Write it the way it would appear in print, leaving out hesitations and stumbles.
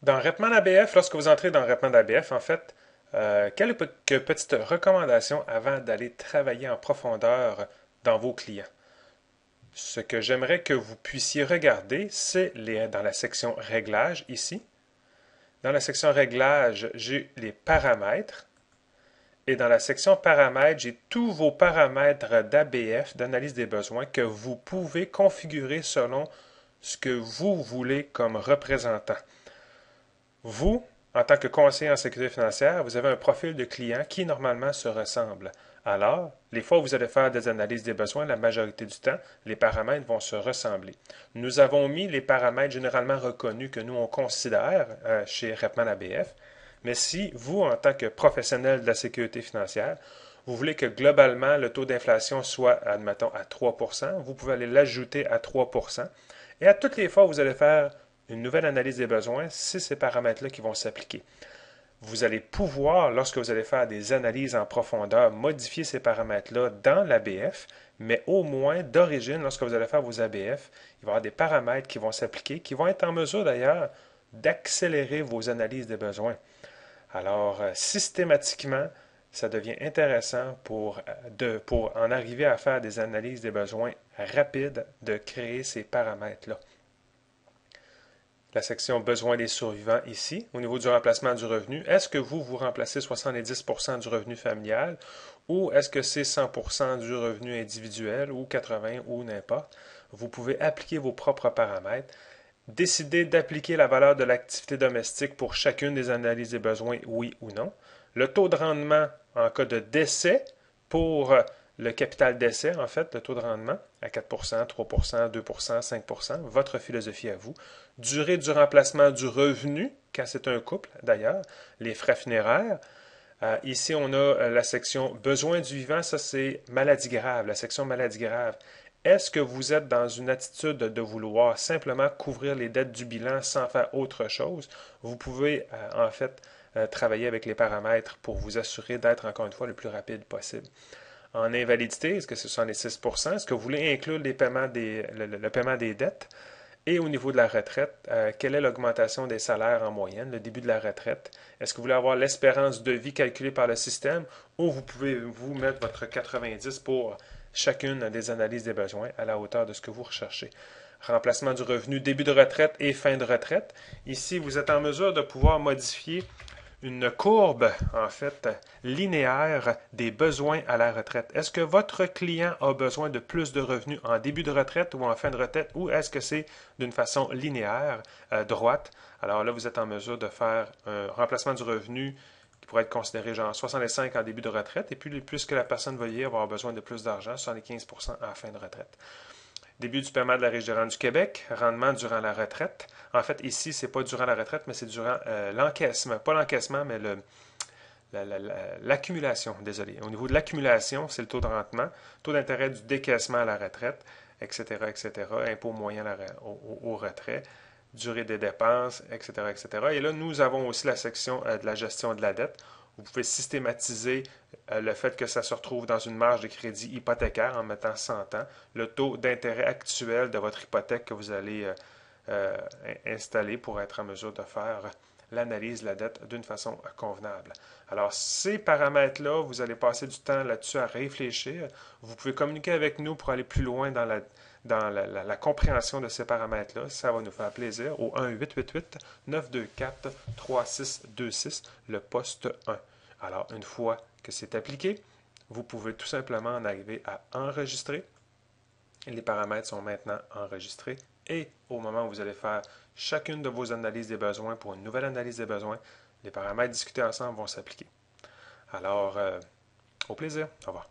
Dans Repman ABF, lorsque vous entrez dans Repman ABF, en fait, quelques petites recommandations avant d'aller travailler en profondeur dans vos clients. Ce que j'aimerais que vous puissiez regarder, c'est dans la section Réglages ici. Dans la section Réglages, j'ai les paramètres. Et dans la section Paramètres, j'ai tous vos paramètres d'ABF, d'analyse des besoins, que vous pouvez configurer selon ce que vous voulez comme représentant. Vous, en tant que conseiller en sécurité financière, vous avez un profil de client qui normalement se ressemble. Alors, les fois où vous allez faire des analyses des besoins, la majorité du temps, les paramètres vont se ressembler. Nous avons mis les paramètres généralement reconnus que nous on considère chez Repman ABF, mais si vous, en tant que professionnel de la sécurité financière, vous voulez que globalement le taux d'inflation soit, admettons, à 3 vous pouvez aller l'ajouter à 3 et à toutes les fois où vous allez faire une nouvelle analyse des besoins, c'est ces paramètres-là qui vont s'appliquer. Vous allez pouvoir, lorsque vous allez faire des analyses en profondeur, modifier ces paramètres-là dans l'ABF, mais au moins, d'origine, lorsque vous allez faire vos ABF, il va y avoir des paramètres qui vont s'appliquer, qui vont être en mesure d'ailleurs d'accélérer vos analyses des besoins. Alors, systématiquement, ça devient intéressant pour en arriver à faire des analyses des besoins rapides, de créer ces paramètres-là. La section besoins des survivants ici, au niveau du remplacement du revenu, est-ce que vous remplacez 70% du revenu familial ou est-ce que c'est 100% du revenu individuel ou 80% ou n'importe? Vous pouvez appliquer vos propres paramètres, décider d'appliquer la valeur de l'activité domestique pour chacune des analyses des besoins, oui ou non. Le taux de rendement en cas de décès pour le capital d'essai, en fait, le taux de rendement à 4 3 2 5 votre philosophie à vous. Durée du remplacement du revenu, quand c'est un couple d'ailleurs, les frais funéraires. Ici, on a la section besoins du vivant, ça c'est maladie grave, la section maladie grave. Est-ce que vous êtes dans une attitude de vouloir simplement couvrir les dettes du bilan sans faire autre chose? Vous pouvez en fait travailler avec les paramètres pour vous assurer d'être encore une fois le plus rapide possible. En invalidité, est-ce que ce sont les 6 est-ce que vous voulez inclure les paiements le paiement des dettes? Et au niveau de la retraite, quelle est l'augmentation des salaires en moyenne, le début de la retraite? Est-ce que vous voulez avoir l'espérance de vie calculée par le système ou vous pouvez vous mettre votre 90 pour chacune des analyses des besoins à la hauteur de ce que vous recherchez? Remplacement du revenu, début de retraite et fin de retraite. Ici, vous êtes en mesure de pouvoir modifier une courbe, en fait, linéaire des besoins à la retraite. Est-ce que votre client a besoin de plus de revenus en début de retraite ou en fin de retraite, ou est-ce que c'est d'une façon linéaire, droite? Alors là, vous êtes en mesure de faire un remplacement du revenu qui pourrait être considéré genre 65 en début de retraite, et puis plus que la personne va y avoir besoin de plus d'argent, 75% en fin de retraite. Début du paiement de la Régie du Québec, rendement durant la retraite. En fait, ici, c'est pas durant la retraite, mais c'est durant l'encaissement. Pas l'encaissement, mais l'accumulation, désolé. Au niveau de l'accumulation, c'est le taux de rendement, taux d'intérêt du décaissement à la retraite, etc., etc., impôt moyen au retrait, durée des dépenses, etc., etc. Et là, nous avons aussi la section de la gestion de la dette. Vous pouvez systématiser le fait que ça se retrouve dans une marge de crédit hypothécaire en mettant 100 ans, le taux d'intérêt actuel de votre hypothèque que vous allez installer pour être en mesure de faire l'analyse de la dette d'une façon convenable. Alors, ces paramètres-là, vous allez passer du temps là-dessus à réfléchir. Vous pouvez communiquer avec nous pour aller plus loin dans la compréhension de ces paramètres-là. Ça va nous faire plaisir au 1-888-924-3626, le poste 1. Alors, une fois que c'est appliqué, vous pouvez tout simplement en arriver à enregistrer. Les paramètres sont maintenant enregistrés et au moment où vous allez faire chacune de vos analyses des besoins pour une nouvelle analyse des besoins, les paramètres discutés ensemble vont s'appliquer. Alors, au plaisir. Au revoir.